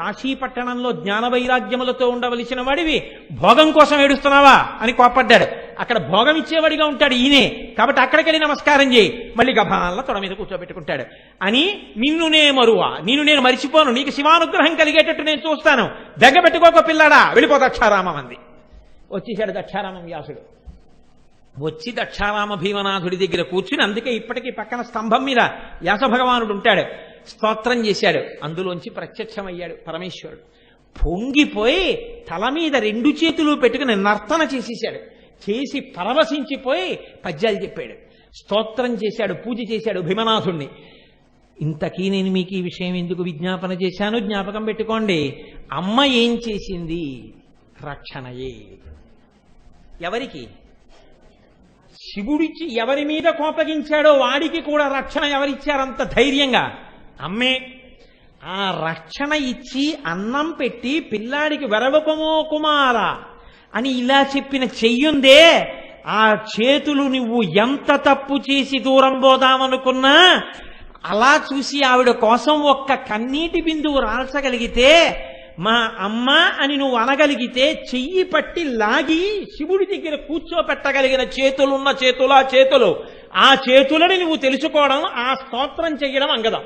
కాశీ పట్టణంలో జ్ఞాన వైరాగ్యములతో ఉండవలసిన వాడివి భోగం కోసం ఏడుస్తున్నావా అని కోపడ్డాడు. అక్కడ భోగం ఇచ్చేవాడిగా ఉంటాడు ఈయనే, కాబట్టి అక్కడికి వెళ్ళి నమస్కారం చేయి. మళ్ళీ గభాల తొడ మీద కూర్చోబెట్టుకుంటాడు. అని నిన్ను నేను మరిచిపోను, నీకు శివానుగ్రహం కలిగేటట్టు నేను చూస్తాను, దగ్గ పెట్టుకోక పిల్లాడా, వెళ్ళిపో దక్షారామం అంది. వచ్చేసాడు దక్షారామం వ్యాసుడు. వచ్చి దక్షారామ భీమనాథుడి దగ్గర కూర్చుని, అందుకే ఇప్పటికీ పక్కన స్తంభం మీద వ్యాస భగవానుడు ఉంటాడు, స్తోత్రం చేశాడు. అందులోంచి ప్రత్యక్షమయ్యాడు పరమేశ్వరుడు. పొంగిపోయి తల మీద 2 చేతులు పెట్టుకుని నర్తన చేసేశాడు. చేసి పరవశించిపోయి పద్యాలు చెప్పాడు, స్తోత్రం చేశాడు, పూజ చేశాడు భీమనాథుణ్ణి. ఇంతకీ నేను మీకు ఈ విషయం ఎందుకు విజ్ఞాపన చేశాను జ్ఞాపకం పెట్టుకోండి. అమ్మ ఏం చేసింది? రక్షణయే. ఎవరికి? శివుడిచ్చి ఎవరి మీద కోపగించాడో వాడికి కూడా రక్షణ ఎవరిచ్చారంత ధైర్యంగా? అమ్మే. ఆ రక్షణ ఇచ్చి అన్నం పెట్టి పిల్లాడికి వెరవపమో కుమార అని ఇలా చెప్పిన చెయ్యుందే, ఆ చేతులు నువ్వు ఎంత తప్పు చేసి దూరం పోదామనుకున్నా అలా చూసి ఆవిడ కోసం ఒక్క కన్నీటి బిందువు రాల్చగలిగితే, మా అమ్మ అని నువ్వు అనగలిగితే, చెయ్యి పట్టి లాగి శివుడి దగ్గర కూర్చోపెట్టగలిగిన చేతులున్న చేతులు, ఆ చేతులని నువ్వు తెలుసుకోవడం, ఆ స్తోత్రం చెయ్యడం అంగదం.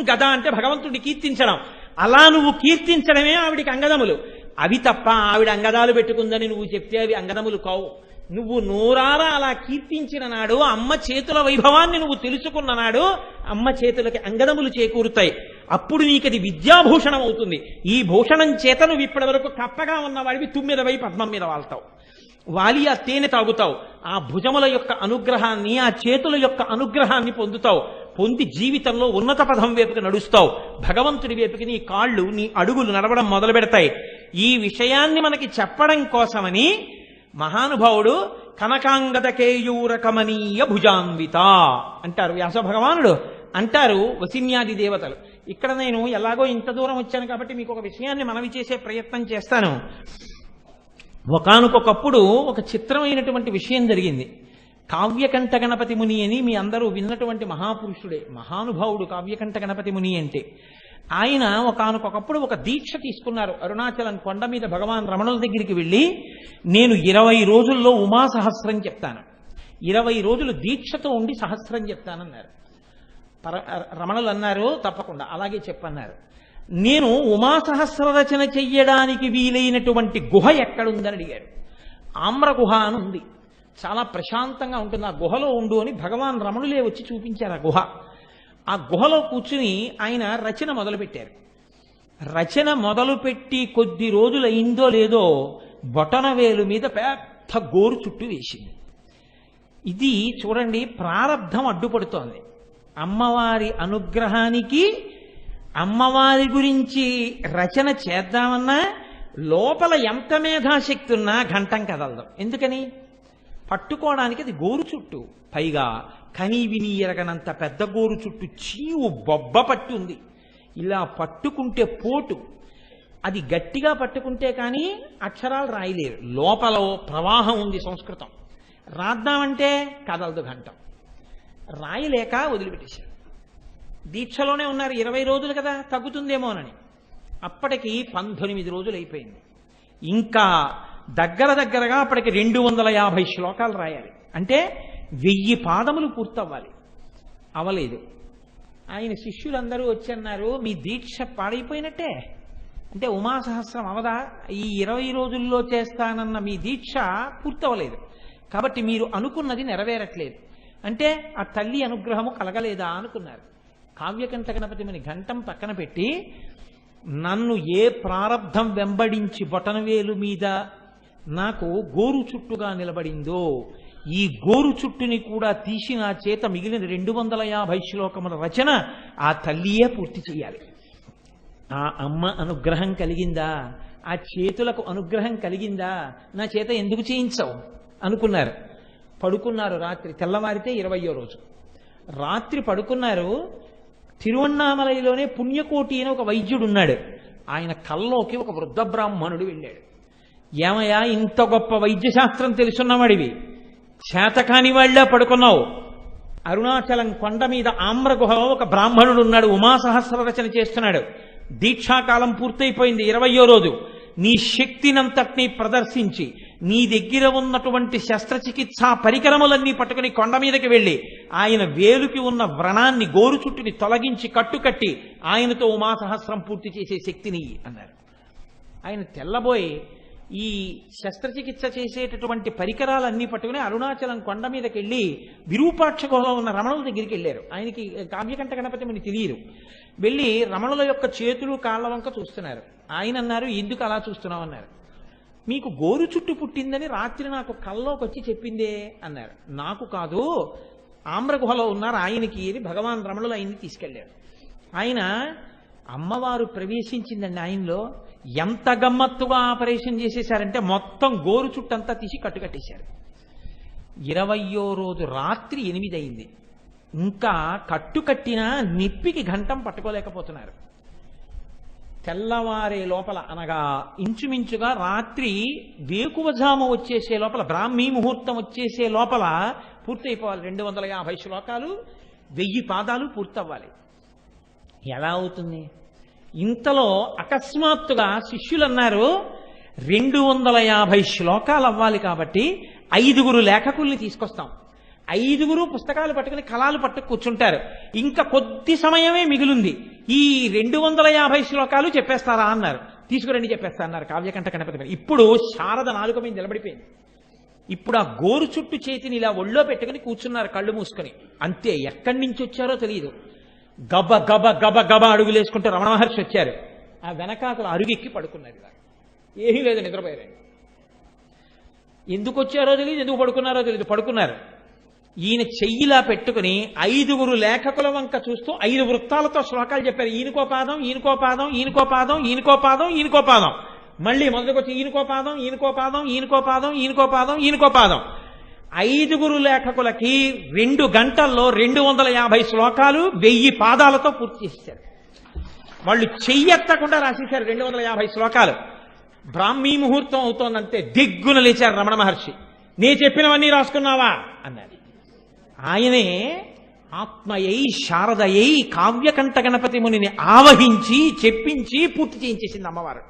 గద అంటే భగవంతుడిని కీర్తించడం. అలా నువ్వు కీర్తించడమే ఆవిడికి అంగదములు. అవి తప్ప ఆవిడ అంగదాలు పెట్టుకుందని నువ్వు చెప్తే అవి అంగదములు కావు. నువ్వు నోరారా అలా కీర్తించిన నాడు, అమ్మ చేతుల వైభవాన్ని నువ్వు తెలుసుకున్న నాడు అమ్మ చేతులకి అంగదములు చేకూరుతాయి. అప్పుడు నీకది విద్యాభూషణం అవుతుంది. ఈ భూషణం చేత నువ్వు ఇప్పటి వరకు కప్పగా ఉన్నవాడివి తుమ్మిదవై పద్మం మీద వాళ్తావు, వాలి ఆ తేనె తాగుతావు. ఆ భుజముల యొక్క అనుగ్రహాన్ని, ఆ చేతుల యొక్క అనుగ్రహాన్ని పొందుతావు. పొంది జీవితంలో ఉన్నత పదం వైపుకి నడుస్తావు. భగవంతుడి వైపుకి నీ కాళ్ళు, నీ అడుగులు నడవడం మొదలు పెడతాయి. ఈ విషయాన్ని మనకి చెప్పడం కోసమని మహానుభావుడు కనకాంగద కేయూరకమనీయ భుజాన్విత అంటారు వ్యాస భగవానుడు, అంటారు వసిన్యాది దేవతలు. ఇక్కడ నేను ఎలాగో ఇంత దూరం వచ్చాను కాబట్టి మీకు ఒక విషయాన్ని మనవి చేసే ప్రయత్నం చేస్తాను. ఒకానొకప్పుడు ఒక చిత్రమైనటువంటి విషయం జరిగింది. కావ్యకంఠ గణపతి ముని అని మీ అందరూ విన్నటువంటి మహాపురుషుడే, మహానుభావుడు కావ్యకంఠ గణపతి ముని అంటే. ఆయన ఒకానొకప్పుడు ఒక దీక్ష తీసుకున్నారు. అరుణాచలం కొండ మీద భగవాన్ రమణుల దగ్గరికి వెళ్ళి, నేను 20 రోజుల్లో ఉమా సహస్రం చెప్తాను, 20 రోజులు దీక్షతో ఉండి సహస్రం చెప్తానన్నారు. రమణులు అన్నారు, తప్పకుండా అలాగే చెప్పన్నారు. నేను ఉమా సహస్ర రచన చెయ్యడానికి వీలైనటువంటి గుహ ఎక్కడుందని అడిగాడు. ఆమ్ర గుహ అని ఉంది, చాలా ప్రశాంతంగా ఉంటుంది, ఆ గుహలో ఉండు అని భగవాన్ రమణులే వచ్చి చూపించారు ఆ గుహ. ఆ గుహలో కూర్చుని ఆయన రచన మొదలుపెట్టారు. రచన మొదలుపెట్టి కొద్ది రోజులు అయిందో లేదో బొటనవేలు మీద పెద్ద గోరు చుట్టూ వేసింది. ఇది చూడండి, ప్రారబ్ధం అడ్డుపడుతోంది. అమ్మవారి అనుగ్రహానికి, అమ్మవారి గురించి రచన చేద్దామన్నా లోపల ఎంత మేధాశక్తి ఉన్నా ఘంటం కదలదు. ఎందుకని? పట్టుకోవడానికి అది గోరు చుట్టు, పైగా కనీ విని ఎరగనంత పెద్ద గోరు చుట్టు, చీవు బొబ్బ పట్టి ఉంది. ఇలా పట్టుకుంటే పోటు, అది గట్టిగా పట్టుకుంటే కానీ అక్షరాలు రాయలేరు. లోపల ప్రవాహం ఉంది సంస్కృతం, రాద్దామంటే కదలదు ఘంటం. రాయలేక వదిలిపెట్టేశారు. దీక్షలోనే ఉన్నారు, 20 రోజులు కదా తగ్గుతుందేమోనని. అప్పటికి 19 రోజులు అయిపోయింది. ఇంకా దగ్గరగా అప్పటికి 250 శ్లోకాలు రాయాలి, అంటే 1000 పాదములు పూర్తవ్వాలి. అవలేదు. ఆయన శిష్యులందరూ వచ్చి అన్నారు, మీ దీక్ష పాడైపోయినట్టే, అంటే ఉమాసహస్రం అవదా, ఈ 20 రోజుల్లో చేస్తానన్న మీ దీక్ష పూర్తవలేదు, కాబట్టి మీరు అనుకున్నది నెరవేరట్లేదు, అంటే ఆ తల్లి అనుగ్రహము కలగలేదా అనుకున్నారు. కావ్యకంఠ గణపతిని ఘంటం పక్కన పెట్టి, నన్ను ఏ ప్రారబ్ధం వెంబడించి బొటనవేలు మీద నాకు గోరు చుట్టుగా నిలబడిందో, ఈ గోరు చుట్టుని కూడా తీసి నా చేత మిగిలిన 250 శ్లోకముల రచన ఆ తల్లియే పూర్తి చేయాలి. ఆ అమ్మ అనుగ్రహం కలిగిందా, ఆ చేతులకు అనుగ్రహం కలిగిందా, నా చేత ఎందుకు చేయించవు అనుకున్నారు. పడుకున్నారు. రాత్రి తెల్లవారితే 20వ రోజు రాత్రి పడుకున్నారు. తిరువన్నామలైలోనే పుణ్యకోటి అని ఒక వైద్యుడు ఉన్నాడు. ఆయన కల్లోకి ఒక వృద్ధ బ్రాహ్మణుడు వెళ్ళాడు. ఏమయ్యా, ఇంత గొప్ప వైద్యశాస్త్రం తెలుసున్నవాడివి, చేతకాని వాళ్ళ పడుకున్నావు. అరుణాచలం కొండ మీద ఆమ్ర గుహలో ఒక బ్రాహ్మణుడు ఉన్నాడు, ఉమాసహస్ర రచన చేస్తున్నాడు. దీక్షాకాలం పూర్తయిపోయింది 20వ రోజు. నీ శక్తినంతటినీ ప్రదర్శించి నీ దగ్గర ఉన్నటువంటి శస్త్రచికిత్సా పరికరములన్నీ పట్టుకుని కొండ మీదకి వెళ్ళి ఆయన వేలుకి ఉన్న వ్రణాన్ని గోరు చుట్టుని తొలగించి కట్టుకట్టి ఆయనతో ఉమాసహస్రం పూర్తి చేసే శక్తిని అన్నారు. ఆయన తెల్లబోయి ఈ శస్త్రచికిత్స చేసేటటువంటి పరికరాలన్నీ పట్టుకుని అరుణాచలం కొండ మీదకి వెళ్ళి విరూపాక్ష గుహలో ఉన్న రమణుల దగ్గరికి వెళ్ళారు. ఆయనకి కావ్యకంఠ గణపతి మనకి తెలియదు. వెళ్ళి రమణుల యొక్క చేతులు కాళ్ళ వంక చూస్తున్నారు. ఆయన అన్నారు, ఎందుకు అలా చూస్తున్నావు అన్నారు. మీకు గోరు చుట్టు పుట్టిందని రాత్రి నాకు కల్లోకి వచ్చి చెప్పిందే అన్నారు. నాకు కాదు, ఆమ్రగుహలో ఉన్నారు ఆయనకి అని భగవాన్ రమణులు ఆయన్ని తీసుకెళ్లారు. ఆయన అమ్మవారు ప్రవేశించిందండి ఆయనలో. ఎంత గమ్మత్తుగా ఆపరేషన్ చేసేశారంటే మొత్తం గోరు చుట్టంతా తీసి కట్టుకట్టేశారు. 20వ రోజు రాత్రి 8 అయింది. ఇంకా కట్టుకట్టిన నిప్పికి ఘంటం పట్టుకోలేకపోతున్నారు. తెల్లవారే లోపల అనగా ఇంచుమించుగా రాత్రి వేకువజాము వచ్చేసే లోపల, బ్రాహ్మీ ముహూర్తం వచ్చేసే లోపల పూర్తయిపోవాలి. 250 శ్లోకాలు 1000 పాదాలు పూర్తవ్వాలి. ఎలా అవుతుంది? ఇంతలో అకస్మాత్తుగా శిష్యులు అన్నారు, 250 శ్లోకాలు అవ్వాలి కాబట్టి 5 లేఖకుల్ని తీసుకొస్తాం. 5 పుస్తకాలు పట్టుకుని కళాలు పట్టుకు కూర్చుంటారు. ఇంకా కొద్ది సమయమే మిగిలింది, ఈ 250 శ్లోకాలు చెప్పేస్తారా అన్నారు. తీసుకురండి చెప్పేస్తా అన్నారు కావ్యకంఠ గణపతి. ఇప్పుడు శారద నాలుక మీద నిలబడిపోయింది. ఇప్పుడు ఆ గోరు చుట్టు చేతిని ఇలా ఒళ్ళో పెట్టుకుని కూర్చున్నారు కళ్ళు మూసుకొని. అంతే, ఎక్కడి నుంచి వచ్చారో తెలియదు. గబ గబ గబ గబ అడుగులేసుకుంటూ రమణ మహర్షి వచ్చారు. ఆ వెనకాతల అరుగెక్కి పడుకున్నారు. ఇలా ఏమీ లేదు, నిద్రపోయారు. ఎందుకు వచ్చారో తెలియదు, ఎందుకు పడుకున్నారో తెలియదు, పడుకున్నారు. ఈయన చెయ్యిలా పెట్టుకుని 5 లేఖకుల వంక చూస్తూ 5 వృత్తాలతో శ్లోకాలు చెప్పారు. ఈయనకో పాదం, ఈయనకో పాదం, ఈయనకో పాదం, ఈయనకో పాదం, ఈయనకో పాదం. మళ్ళీ మొదటికొచ్చి ఈయనకో పాదం, ఈయనకో పాదం, ఈయనకో పాదం, ఈయనకో పాదం, ఈయనకో పాదం. 5 లేఖకులకి 2 గంటల్లో 250 శ్లోకాలు 1000 పాదాలతో పూర్తి చేశారు. వాళ్ళు చెయ్యెత్తకుండా రాసేశారు 250 శ్లోకాలు. బ్రాహ్మీ ముహూర్తం అవుతోందంటే దిగ్గున లేచారు రమణ మహర్షి. నే చెప్పినవన్నీ రాసుకున్నావా అన్నారు. ఆయనే ఆత్మయై శారదయై కావ్యకంఠ గణపతి మునిని ఆవహించి చెప్పించి పూర్తి చేయించేసింది అమ్మవారు.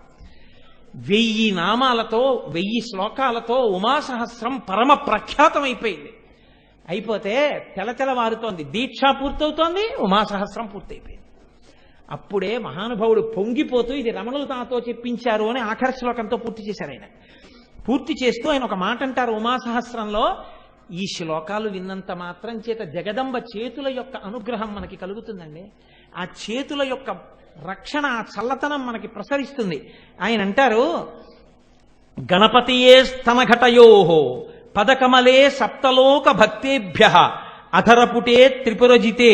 1000 నామాలతో 1000 శ్లోకాలతో ఉమాసహస్రం పరమ ప్రఖ్యాతమైపోయింది. అయిపోతే తెలతెలవారుతోంది, దీక్ష పూర్తవుతోంది, ఉమాసహస్రం పూర్తయిపోయింది. అప్పుడే మహానుభావుడు పొంగిపోతూ ఇది రమణులు తాతో చెప్పించారు అని ఆఖరి శ్లోకంతో పూర్తి చేశారు. ఆయన పూర్తి చేస్తూ ఆయన ఒక మాట అంటారు ఉమాసహస్రంలో, ఈ శ్లోకాలు విన్నంత మాత్రం చేత జగదంబ చేతుల యొక్క అనుగ్రహం మనకి కలుగుతుందండి. ఆ చేతుల యొక్క రక్షణ, ఆ చల్లతనం మనకి ప్రసరిస్తుంది. ఆయన అంటారు, గణపతియే స్తనఘటయోహో పదకమలే సప్తలోక భక్తేభ్య అధరపుటే త్రిపురజితే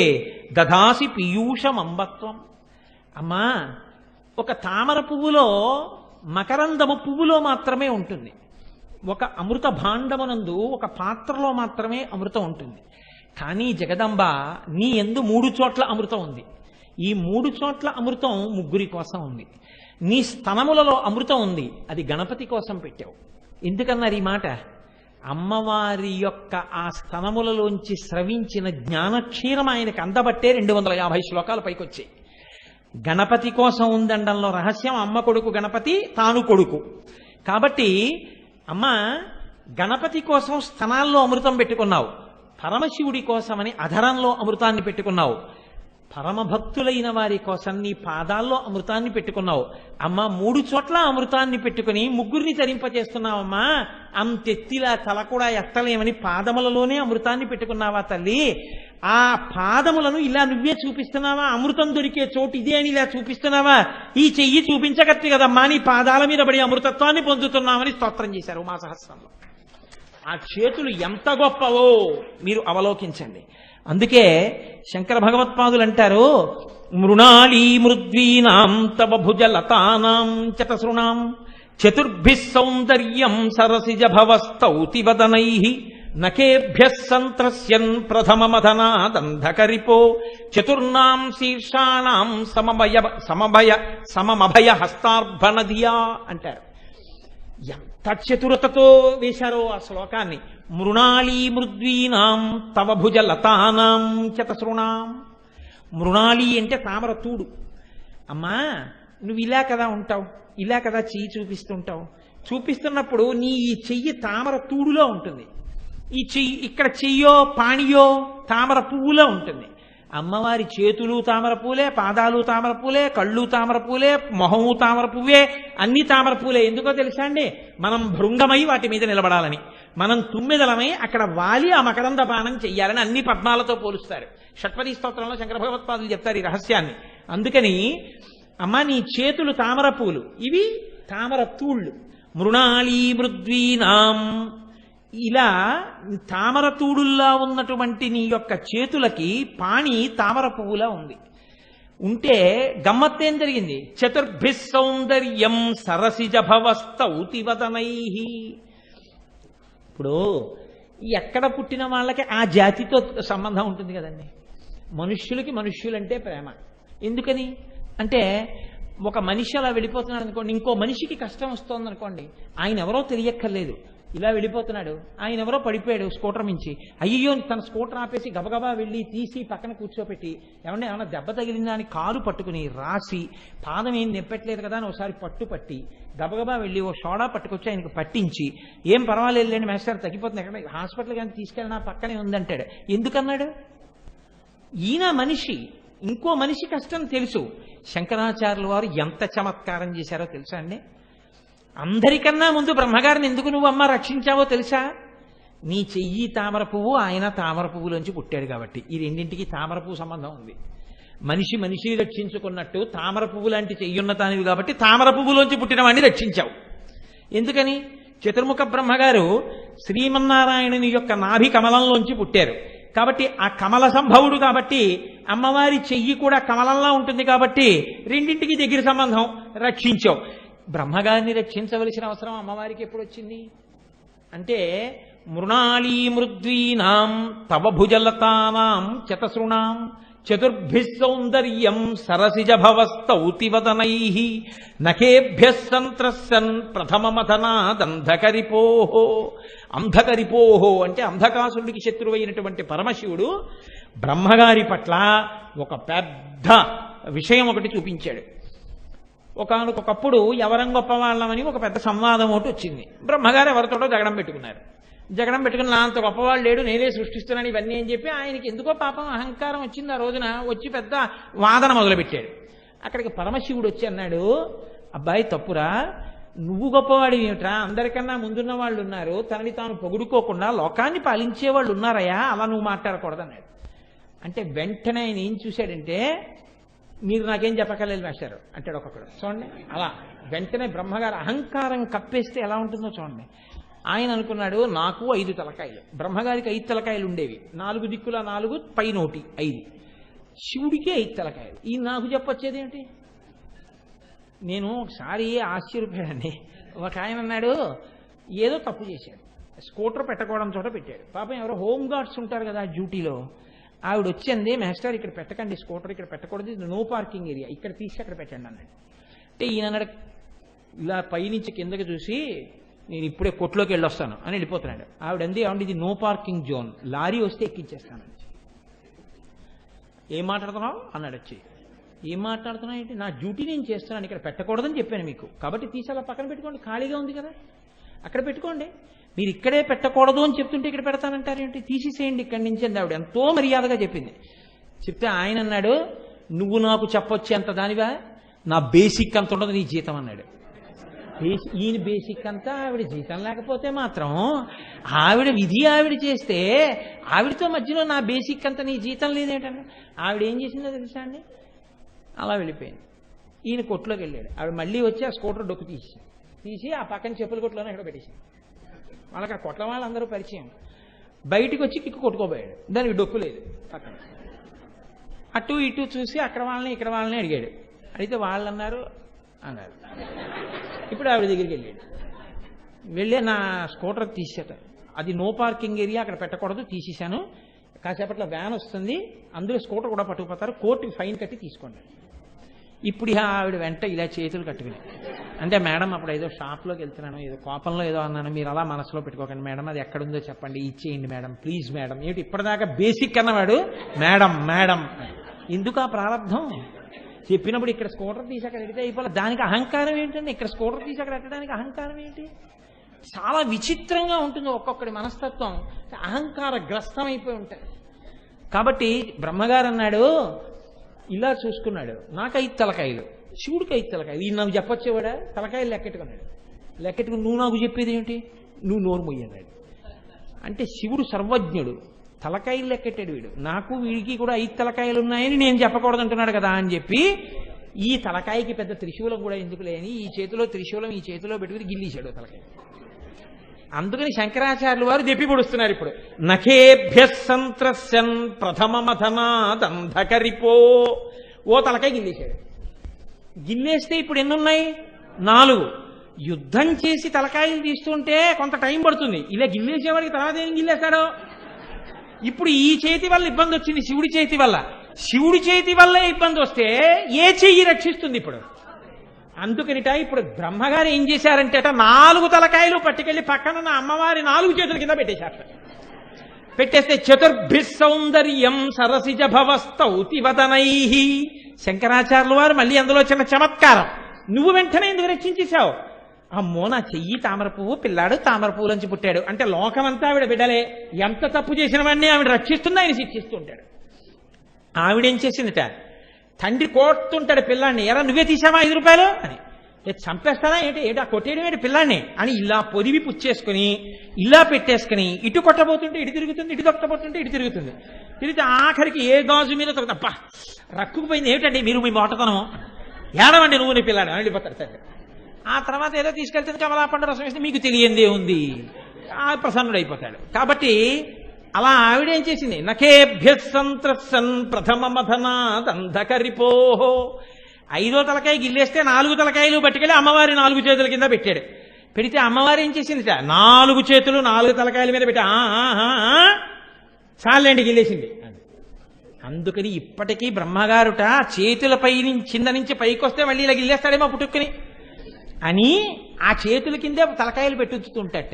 దదాసి పీయూషమంబత్వం. అమ్మా, ఒక తామర పువ్వులో మకరందము పువ్వులో మాత్రమే ఉంటుంది. ఒక అమృత భాండమునందు ఒక పాత్రలో మాత్రమే అమృతం ఉంటుంది. కానీ జగదంబ నీ యందు 3 చోట్ల అమృతం ఉంది. ఈ 3 చోట్ల అమృతం 3 కోసం ఉంది. నీ స్తనములలో అమృతం ఉంది, అది గణపతి కోసం పెట్టావు. ఎందుకన్నారు ఈ మాట? అమ్మవారి యొక్క ఆ స్తనములలోంచి స్రవించిన జ్ఞానక్షీరం ఆయనకు అందబట్టే 250 శ్లోకాలు పైకొచ్చాయి. గణపతి కోసం ఉందండంలో రహస్యం. అమ్మ కొడుకు గణపతి, తాను కొడుకు. కాబట్టి అమ్మ గణపతి కోసం స్తనాల్లో అమృతం పెట్టుకున్నావు, పరమశివుడి కోసమని అధరంలో అమృతాన్ని పెట్టుకున్నావు, పరమభక్తులైన వారి కోసం నీ పాదాల్లో అమృతాన్ని పెట్టుకున్నావు. అమ్మ 3 చోట్ల అమృతాన్ని పెట్టుకుని 3 తరింపచేస్తున్నావమ్మా. అంతెత్తిలా తల కూడా ఎత్తలేమని పాదములలోనే అమృతాన్ని పెట్టుకున్నావా తల్లి? ఆ పాదములను ఇలా నువ్వే చూపిస్తున్నావా? అమృతం దొరికే చోటు ఇదే అని ఇలా చూపిస్తున్నావా? ఈ చెయ్యి చూపించగట్టి కదమ్మా నీ పాదాల మీద పడి అమృతత్వాన్ని పొందుతున్నామని స్తోత్రం చేశారు ఉమాసహస్రంలో. ఆ చేతులు ఎంత గొప్పవో మీరు అవలోకించండి. అందుకే శంకర భగవత్పాదులు అంటారు, మృణాళీ మృద్వీనాం తవ భుజలతానాం చతసృణాం చతుర్భిః సౌందర్యం సరసిజ భవస్తౌతి వదనైః నకేభ్యః సంత్రస్యన్ ప్రథమమధనాదంధకరిపో చతుర్నాం శీర్షాణాం సమమభయ హస్తార్భనధియా అంటారు. ఎంత చతురతతో వేశారో ఆ శ్లోకాన్ని. మృణాళీ మృద్వీనాం తవ భుజ లతానాం చతసృణాం. మృణాళి అంటే తామర తూడు. అమ్మా నువ్వు ఇలా కదా ఉంటావు, ఇలా కదా చెయ్యి చూపిస్తుంటావు, చూపిస్తున్నప్పుడు నీ ఈ చెయ్యి తామర తూడులో ఉంటుంది, ఈ చెయ్యి ఇక్కడ చెయ్యో పాణియో తామర పువ్వులో ఉంటుంది. అమ్మవారి చేతులు తామర పూలే, పాదాలు తామర పూలే, కళ్ళు తామర పూలే, మొహము తామర పువ్వే, అన్ని తామర పూలే. ఎందుకో తెలుసా అండి? మనం భృంగమై వాటి మీద నిలబడాలని, మనం తుమ్మెదలమై అక్కడ వాలి ఆ మకరంద పానం చెయ్యాలని అన్ని పద్మాలతో పోలుస్తారు. షట్పది స్తోత్రంలో శంకర భగవత్పాదులు చెప్తారు ఈ రహస్యాన్ని. అందుకని అమ్మ నీ చేతులు తామర పూలు, ఇవి తామర తూళ్ళు. మృణాళీ మృద్వీనాం, ఇలా తామర తూడుల్లా ఉన్నటువంటి నీ యొక్క చేతులకి పాణి తామర పువ్వులా ఉంది. ఉంటే గమ్మత్తేం జరిగింది? చతుర్భిః సౌందర్యం సరసిజ భవస్తౌతివదనై. ఇప్పుడు ఎక్కడ పుట్టిన వాళ్ళకి ఆ జాతితో సంబంధం ఉంటుంది కదండి. మనుష్యులకి మనుష్యులంటే ప్రేమ. ఎందుకని అంటే ఒక మనిషి అలా వెళ్ళిపోతున్నాడు అనుకోండి, ఇంకో మనిషికి కష్టం వస్తుంది అనుకోండి, ఆయన ఎవరో తెలియక్కర్లేదు, ఇలా వెళ్ళిపోతున్నాడు, ఆయన ఎవరో పడిపోయాడు స్కూటర్ మించి, అయ్యో తన స్కూటర్ ఆపేసి గబగబా వెళ్ళి తీసి పక్కన కూర్చోపెట్టి ఏమన్నా దెబ్బ తగిలిందా అని కాలు పట్టుకుని రాసి, పాదం ఏం నెప్పట్లేదు కదా అని ఒకసారి పట్టి గబగబా వెళ్ళి ఓ సోడా పట్టుకొచ్చి ఆయనకు పట్టించి, ఏం పర్వాలేదు లేండి మేస్టర్ తగ్గిపోతుంది, ఎక్కడ హాస్పిటల్ కానీ తీసుకెళ్ళినా పక్కనే ఉందంటాడు. ఎందుకన్నాడు? ఈయన మనిషి, ఇంకో మనిషి కష్టం తెలుసు. శంకరాచార్యుల వారు ఎంత చమత్కారం చేశారో తెలుసా అండి? అందరికన్నా ముందు బ్రహ్మగారిని ఎందుకు నువ్వు అమ్మ రక్షించావో తెలుసా? నీ చెయ్యి తామర పువ్వు, ఆయన తామర పువ్వులోంచి పుట్టాడు కాబట్టి. ఈ రెండింటికి తామర పువ్వు సంబంధం ఉంది. మనిషి మనిషిని రక్షించుకున్నట్టు తామర పువ్వు లాంటి చెయ్యున్నతానివి కాబట్టి తామర పువ్వులోంచి పుట్టిన వాడిని రక్షించావు. ఎందుకని? చతుర్ముఖ బ్రహ్మగారు శ్రీమన్నారాయణుని యొక్క నాభి కమలంలోంచి పుట్టారు కాబట్టి, ఆ కమల సంభవుడు కాబట్టి అమ్మవారి చెయ్యి కూడా కమలంలా ఉంటుంది కాబట్టి రెండింటికి దగ్గర సంబంధం, రక్షించావు. బ్రహ్మగారిని రక్షించవలసిన అవసరం అమ్మవారికి ఎప్పుడు వచ్చింది అంటే, మృణాళీ మృద్వీనాం తవ భుజలతానాం చతసృణాం చతుర్భిః సౌందర్యం సరసిజ భవస్తౌతివదనై నఖేభ్యః సంత్రస్సన్ ప్రథమమథనాదంధకరిపోహో. అంధకరిపోహో అంటే అంధకాసురుడికి శత్రువైనటువంటి పరమశివుడు బ్రహ్మగారి పట్ల ఒక పెద్ద విషయం ఒకటి చూపించాడు. ఒకానొకప్పుడు ఎవరం గొప్పవాళ్ళమని ఒక పెద్ద సంవాదం ఒకటి వచ్చింది. బ్రహ్మగారు ఎవరితోటో జగడం పెట్టుకున్నారు. జగడం పెట్టుకుని నా అంత గొప్పవాళ్ళు లేడు, నేనే సృష్టిస్తున్నాను ఇవన్నీ అని చెప్పి ఆయనకి ఎందుకో పాపం అహంకారం వచ్చింది. ఆ రోజున వచ్చి పెద్ద వాదన మొదలుపెట్టాడు. అక్కడికి పరమశివుడు వచ్చి అన్నాడు, అబ్బాయి తప్పురా, నువ్వు గొప్పవాడి ఏమిట్రా, అందరికన్నా ముందున్న వాళ్ళు ఉన్నారు, తనని తాను పొగుడుకోకుండా లోకాన్ని పాలించే వాళ్ళు ఉన్నారయ్యా, అలా నువ్వు మాట్లాడకూడదన్నాడు. అంటే వెంటనే ఆయన ఏం చూశాడంటే, మీరు నాకేం చెప్పక్కర్లేదు మాస్టారు అంటాడు ఒక్కొక్కడు. చూడండి అలా వెంటనే బ్రహ్మగారు అహంకారం కప్పేస్తే ఎలా ఉంటుందో చూడండి. ఆయన అనుకున్నాడు నాకు 5 తలకాయలు, బ్రహ్మగారికి 5 తలకాయలు ఉండేవి, 4 దిక్కుల 4 పైన 1 5, శివుడికి 5 తలకాయలు, ఈ నాకు చెప్పొచ్చేదేమిటి? నేను ఒకసారి ఆశ్చర్యపోయాడండి. ఒక ఆయన అన్నాడు ఏదో తప్పు చేశాడు, స్కూటర్ పెట్టకూడడం చోట పెట్టాడు. పాపం ఎవరో హోమ్ గార్డ్స్ ఉంటారు కదా డ్యూటీలో, ఆవిడ వచ్చింది, మాస్టర్ ఇక్కడ పెట్టకండి స్కూటర్, ఇక్కడ పెట్టకూడదు, ఇది నో పార్కింగ్ ఏరియా, ఇక్కడ తీసి అక్కడ పెట్టండి అన్నాడు. అంటే ఈయన అన్నాడు ఇలా పైనుంచి కిందకి చూసి, నేను ఇప్పుడే కొట్లోకి వెళ్ళొస్తాను అని వెళ్ళిపోతున్నాడు. ఆవిడంది ఏమండి ఇది నో పార్కింగ్ జోన్, లారీ వస్తే ఎక్కించేస్తాను. ఏం మాట్లాడుతున్నావు అన్నాడు వచ్చి. ఏం మాట్లాడుతున్నావు ఏంటి, నా డ్యూటీ నేను చేస్తున్నాను, ఇక్కడ పెట్టకూడదని చెప్పాను మీకు, కాబట్టి తీసి అలా పక్కన పెట్టుకోండి, ఖాళీగా ఉంది కదా అక్కడ పెట్టుకోండి, మీరు ఇక్కడే పెట్టకూడదు అని చెప్తుంటే ఇక్కడ పెడతానంటారేంటి, తీసేసేయండి ఇక్కడి నుంచి అంది ఆవిడ. ఎంతో మర్యాదగా చెప్పింది. చెప్తే ఆయన అన్నాడు, నువ్వు నాకు చెప్పొచ్చేంత దానివా, నా బేసిక్ అంత ఉండదు నీ జీతం అన్నాడు. ఈయన బేసిక్ అంతా ఆవిడ జీతం లేకపోతే మాత్రం ఆవిడ విధి ఆవిడ చేస్తే, ఆవిడతో మధ్యలో నా బేసిక్ అంతా నీ జీతం లేదేంటండి. ఆవిడ ఏం చేసిందో తెలుసా అండి, అలా వెళ్ళిపోయింది. ఈయన కొట్టులోకి వెళ్ళాడు. ఆవిడ మళ్ళీ వచ్చి ఆ స్కూటర్ డొక్కు తీసి ఆ పక్కన చెప్పుల కొట్టులోనే ఇక్కడ పెట్టేసింది. వాళ్ళకి ఆ కొట్ల వాళ్ళందరూ పరిచయం. బయటికి వచ్చి కిక్కు కొట్టుకోబోయాడు, దానికి డొక్కు లేదు పక్కన. అటు ఇటు చూసి అక్కడ వాళ్ళని ఇక్కడ వాళ్ళని అడిగాడు. అడిగితే వాళ్ళు అన్నారు. ఇప్పుడు ఆవిడ దగ్గరికి వెళ్ళాడు. వెళ్ళే నా స్కూటర్ తీసేట, అది నో పార్కింగ్ ఏరియా, అక్కడ పెట్టకూడదు, తీసేశాను, కాసేపట్లో వ్యాన్ వస్తుంది, అందులో స్కూటర్ కూడా పట్టుకుపోతారు, కోర్టుకి ఫైన్ కట్టి తీసుకోండి. ఇప్పుడు ఆవిడ వెంట ఇలా చేతులు కట్టుకుని, అంటే మేడం అప్పుడు ఏదో షాప్లోకి వెళ్తున్నాను, ఏదో కోపంలో ఏదో అన్నాను, మీరు అలా మనసులో పెట్టుకోకండి మేడం, అది ఎక్కడుందో చెప్పండి, ఇచ్చేయండి మేడం ప్లీజ్ మేడం. ఏమిటి ఇప్పటిదాకా బేసిక్ అన్నవాడు మేడం మేడం, ఎందుకు ఆ ప్రారంభం? చెప్పినప్పుడు ఇక్కడ స్కూటర్ తీసి అక్కడ ఎడితే అయిపోవాలి. దానికి అహంకారం ఏంటండి? ఇక్కడ స్కూటర్ తీసి అక్కడ ఎట్టడానికి అహంకారం ఏంటి? చాలా విచిత్రంగా ఉంటుంది ఒక్కొక్కడి మనస్తత్వం. అహంకార గ్రస్తమైపోయి ఉంటాయి. కాబట్టి బ్రహ్మగారు అన్నాడు, ఇలా చూసుకున్నాడు, నాకు 5 తలకాయలు, శివుడికి 5 తలకాయలు. ఈయన నాకు చెప్పొచ్చేవాడా? తలకాయలు లెక్కెట్టుకున్నాడు. లెక్కెట్టుకుని నువ్వు నాకు చెప్పేది ఏమిటి? నువ్వు నోరు మొయ్యన్నాడు. అంటే శివుడు సర్వజ్ఞుడు, తలకాయలు లెక్కెట్టాడు వీడు. నాకు వీడికి కూడా 5 తలకాయలు ఉన్నాయని నేను చెప్పకూడదు అంటున్నాడు కదా అని చెప్పి ఈ తలకాయకి పెద్ద త్రిశూలం కూడా ఎందుకు లేని ఈ చేతిలో త్రిశూలం ఈ చేతిలో పెట్టుకుని గిల్లీశాడు తలకాయ. అందుకని శంకరాచార్యులు వారు దెప్పి పొడుస్తున్నారు ఇప్పుడు. నఖేభ్య సంత్రస్యన్ ప్రథమ మథనాదంధకరిపో. ఓ తలకాయ గిల్లేశాడు. గిల్లేస్తే ఇప్పుడు ఎన్నున్నాయి? 4. యుద్ధం చేసి తలకాయలు తీస్తుంటే కొంత టైం పడుతుంది. ఇలా గిల్లేసేవాడికి తర్వాత ఏం గిల్లేస్తాడో. ఇప్పుడు ఈ చేతి వల్ల ఇబ్బంది వచ్చింది, శివుడి చేతి వల్ల. శివుడి చేతి వల్ల ఇబ్బంది వస్తే ఏ చెయ్యి రక్షిస్తుంది ఇప్పుడు? అందుకనిట ఇప్పుడు బ్రహ్మగారు ఏం చేశారంటే 4 తలకాయలు పట్టుకెళ్లి పక్కనున్న అమ్మవారి 4 చేతుల కింద పెట్టేశారు. పెట్టేస్తే చతుర్భి సౌందర్యం సరసిజ భవస్తౌతి వదనై. శంకరాచార్యుల వారు మళ్ళీ అందులో చిన్న చమత్కారం. నువ్వు వెంటనే ఎందుకు రక్షించేశావు? అమ్మో, నా చెయ్యి తామర పువ్వు, పిల్లాడు తామర పువ్వులోంచి పుట్టాడు అంటే లోకమంతా ఆవిడ బిడ్డలే. ఎంత తప్పు చేసిన వాడిని ఆవిడ రక్షిస్తుంది, ఆయన శిక్షిస్తూ ఉంటాడు. ఆవిడేం చేసిందిట, తండ్రి కోడుతుంటాడు పిల్లాడిని, ఎరా నువ్వే తీసావా 5 రూపాయలు అని. చంపేస్తారా ఏంటి, ఆ కొట్టేయడం ఏంటి పిల్లాడిని అని ఇలా పొదివి పుచ్చేసుకుని ఇలా పెట్టేసుకుని ఇటు కొట్టబోతుంటే ఇటు తిరుగుతుంది, ఇటు కొట్టబోతుంటే ఇటు తిరుగుతుంది. తిరిగితే ఆఖరికి ఏ గాజు మీద తప్ప రక్కుకుపోయింది. ఏమిటండి మీరు మీ మోటతనం, ఏడవండి నువ్వు నీ పిల్లాడు అని వెళ్ళిపోతాడు తండ్రి. ఆ తర్వాత ఏదో తీసుకెళ్తే కమలాపండు రసం వేస్తే మీకు తెలియందే ఉంది, ఆ ప్రసన్నుడైపోతాడు. కాబట్టి అలా ఆవిడేం చేసింది, నఖేభ్య సంత్రసన్ ప్రథమ మథనాదంధకరిపో. 5వ తలకాయ గిల్లేస్తే 4 తలకాయలు పట్టుకెళ్ళి అమ్మవారి 4 చేతుల కింద పెట్టాడు. పెడితే అమ్మవారు ఏం చేసింది, 4 చేతులు 4 తలకాయల మీద పెట్టి చాలండి గిల్లేసింది. అందుకని ఇప్పటికీ బ్రహ్మగారుట చేతులపై కింద నుంచి పైకి వస్తే మళ్ళీ ఇలా గిల్లేస్తాడేమో పుట్టుకుని అని ఆ చేతుల కిందే తలకాయలు పెట్టుతుంటట.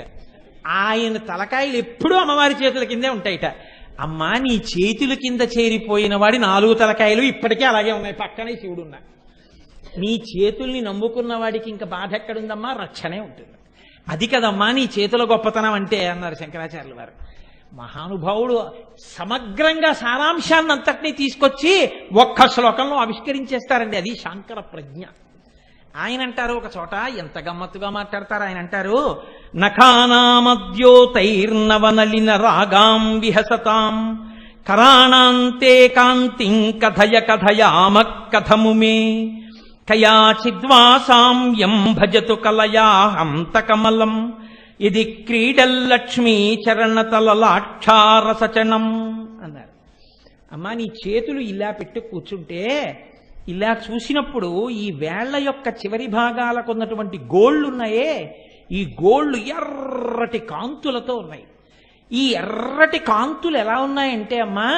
ఆయన తలకాయలు ఎప్పుడూ అమ్మవారి చేతుల కిందే ఉంటాయిట. అమ్మా, నీ చేతుల కింద చేరిపోయిన వాడి 4 తలకాయలు ఇప్పటికే అలాగే ఉన్నాయి, పక్కనే శివుడు ఉన్నా. నీ చేతుల్ని నమ్ముకున్న వాడికి ఇంకా బాధ ఎక్కడుందమ్మా, రక్షణే ఉంటుంది. అది కదమ్మా నీ చేతుల గొప్పతనం అంటే అన్నారు శంకరాచార్యుల వారు. మహానుభావుడు సమగ్రంగా సారాంశాన్ని అంతటినీ తీసుకొచ్చి ఒక్క శ్లోకంలో ఆవిష్కరించేస్తారండి. అది శాంకర ప్రజ్ఞ. ఆయన అంటారు ఒక చోట, ఎంత గమ్మత్తుగా మాట్లాడతారు ఆయన అంటారు, నఖానామద్యోతైర్నవనలిన రాగాం విహసతాం కరాణాంతే కాంతిం కథయ కథయామ కథము మే కయాచిద్వాసాంయం భజతు కలయా హంతకమలం ఇది క్రీడల్లక్ష్మీ చరణతలలాక్షారసచనం అన్నారు. అమ్మా, నీ చేతులు ఇలా పెట్టు కూర్చుంటే ఇలా చూసినప్పుడు ఈ వేళ్ల యొక్క చివరి భాగాలకు ఉన్నటువంటి గోళ్లున్నాయే, ఈ గోళ్లు ఎర్రటి కాంతులతో ఉన్నాయి. ఈ ఎర్రటి కాంతులు ఎలా ఉన్నాయంటే అమ్మా,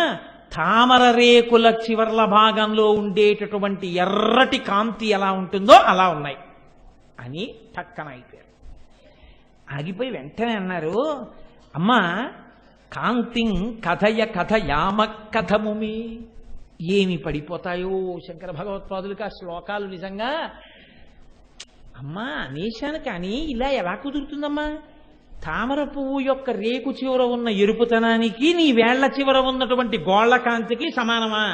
తామర రేకుల చివర్ల భాగంలో ఉండేటటువంటి ఎర్రటి కాంతి ఎలా ఉంటుందో అలా ఉన్నాయి అని పక్కన అయిపోయారు. ఆగిపోయి వెంటనే అన్నారు, అమ్మా కాంతిం కథయ కథయామ కథముమి. ఏమి పడిపోతాయో శంకర భగవత్పాదులకి ఆ శ్లోకాలు నిజంగా. అమ్మా అనేశాను, కానీ ఇలా ఎలా కుదురుతుందమ్మా? తామర పువ్వు యొక్క రేకు చివర ఉన్న ఎరుపుతనానికి నీ వేళ్ల చివర ఉన్నటువంటి గోళ్ల కాంతికి సమానమా?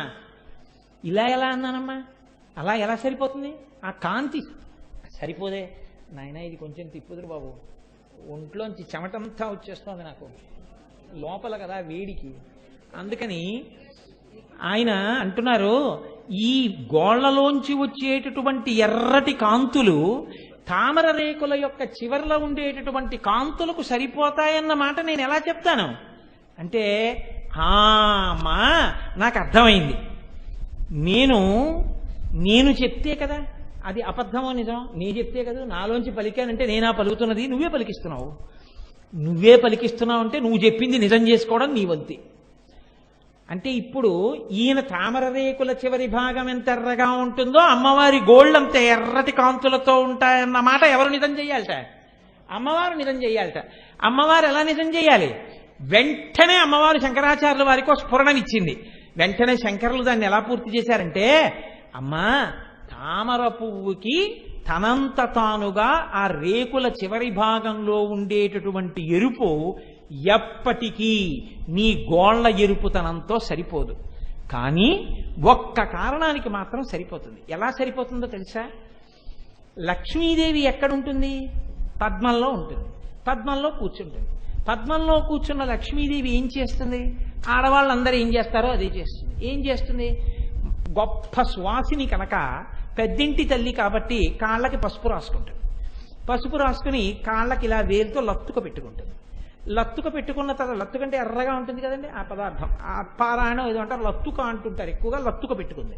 ఇలా ఎలా అన్నానమ్మా? అలా ఎలా సరిపోతుంది? ఆ కాంతి సరిపోదే నాయన. ఇది కొంచెం తిప్పుదురు బాబు, ఒంట్లోంచి చెమటంతా వచ్చేస్తోంది నాకు లోపల కదా వేడికి. అందుకని ఆయన అంటున్నారు, ఈ గోళ్లలోంచి వచ్చేటటువంటి ఎర్రటి కాంతులు తామర రేకుల యొక్క చివర్లో ఉండేటటువంటి కాంతులకు సరిపోతాయన్న మాట నేను ఎలా చెప్తాను అంటే, అమ్మా నాకు అర్థమైంది. నేను చెప్తే కదా అది అబద్ధమో నిజం, నీ చెప్తే కదా నాలోంచి పలికానంటే నేనా పలుకుతున్నది, నువ్వే పలికిస్తున్నావు. నువ్వే పలికిస్తున్నావు అంటే నువ్వు చెప్పింది నిజం చేసుకోవడం నీ వంతి. అంటే ఇప్పుడు ఈయన తామర రేకుల చివరి భాగం ఎంత ఎర్రగా ఉంటుందో అమ్మవారి గోళ్ళంత ఎర్రటి కాంతులతో ఉంటాయన్న మాట ఎవరు నిజం చెయ్యాలట? అమ్మవారు నిజం చెయ్యాలట. అమ్మవారు ఎలా నిజం చెయ్యాలి? వెంటనే అమ్మవారు శంకరాచార్యుల వారికి స్ఫురణమిచ్చింది. వెంటనే శంకరులు దాన్ని ఎలా పూర్తి చేశారంటే, అమ్మా తామర పువ్వుకి తనంత తానుగా ఆ రేకుల చివరి భాగంలో ఉండేటటువంటి ఎరుపు ఎప్పటికీ నీ గోళ్ల ఎరుపుతనంతో సరిపోదు. కానీ ఒక్క కారణానికి మాత్రం సరిపోతుంది. ఎలా సరిపోతుందో తెలుసా? లక్ష్మీదేవి ఎక్కడుంటుంది? పద్మంలో ఉంటుంది. పద్మంలో కూర్చుంటుంది. పద్మంలో కూర్చున్న లక్ష్మీదేవి ఏం చేస్తుంది? ఆడవాళ్ళందరూ ఏం చేస్తారో అదే చేస్తుంది. ఏం చేస్తుంది? గొప్ప సువాసిని కనుక పెద్దింటి తల్లి కాబట్టి కాళ్ళకి పసుపు రాసుకుంటుంది. పసుపు రాసుకుని కాళ్ళకి ఇలా వేలుతో లత్తుక పెట్టుకుంటుంది. లత్తుక పెట్టుకున్న తర్వాత, లత్తుకంటే ఎర్రగా ఉంటుంది కదండి ఆ పదార్థం, ఆ పారాయణం ఏదో అంటారు, లత్తుక అంటుంటారు, ఎక్కువగా లత్తుక పెట్టుకుంది.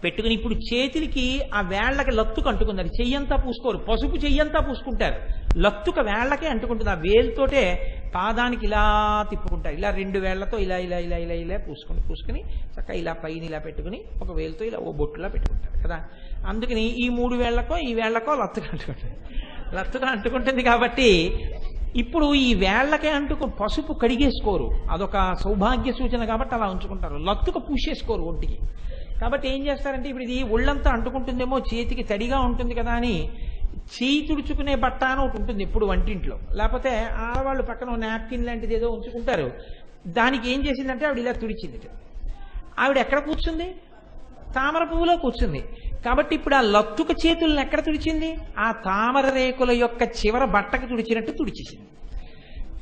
పెట్టుకుని ఇప్పుడు చేతులకి ఆ వేళ్లకి లత్తుక అంటుకుంది. అది చెయ్యంతా పూసుకోరు, పసుపు చెయ్యంతా పూసుకుంటారు, లత్తుక వేళ్లకే అంటుకుంటుంది. ఆ వేలుతోటే పాదానికి ఇలా తిప్పుకుంటారు. ఇలా 2 వేళ్లతో ఇలా ఇలా ఇలా ఇలా ఇలా పూసుకుని చక్కగా ఇలా పైన ఇలా పెట్టుకుని ఒక వేలుతో ఇలా ఓ బొట్టులా పెట్టుకుంటారు కదా. అందుకని ఈ 3 వేళ్లకో ఈ వేళ్లకో లత్తుక అంటుకుంటుంది. లత్తుక అంటుకుంటుంది కాబట్టి ఇప్పుడు ఈ వేళ్లకే పసుపు కడిగేసుకోరు, అదొక సౌభాగ్య సూచన కాబట్టి అలా ఉంచుకుంటారు. లత్తుక పూసేసుకోరు ఒంటికి. కాబట్టి ఏం చేస్తారంటే ఇప్పుడు ఇది ఒళ్ళంతా అంటుకుంటుందేమో, చేతికి తడిగా ఉంటుంది కదా అని చేయి తుడుచుకునే బట్ట అని ఒకటి ఉంటుంది ఇప్పుడు వంటింట్లో, లేకపోతే ఆడవాళ్ళు పక్కన నాప్కిన్ లాంటిది ఏదో ఉంచుకుంటారు. దానికి ఏం చేసిందంటే ఆవిడ ఇలా తుడిచింది. ఆవిడ ఎక్కడ కూర్చుంది? తామర పువ్వులో కూర్చుంది. కాబట్టి ఇప్పుడు ఆ లత్తుక చేతులను ఎక్కడ తుడిచింది? ఆ తామర రేకుల యొక్క చివర బట్టకి తుడిచినట్టు తుడిచేసింది.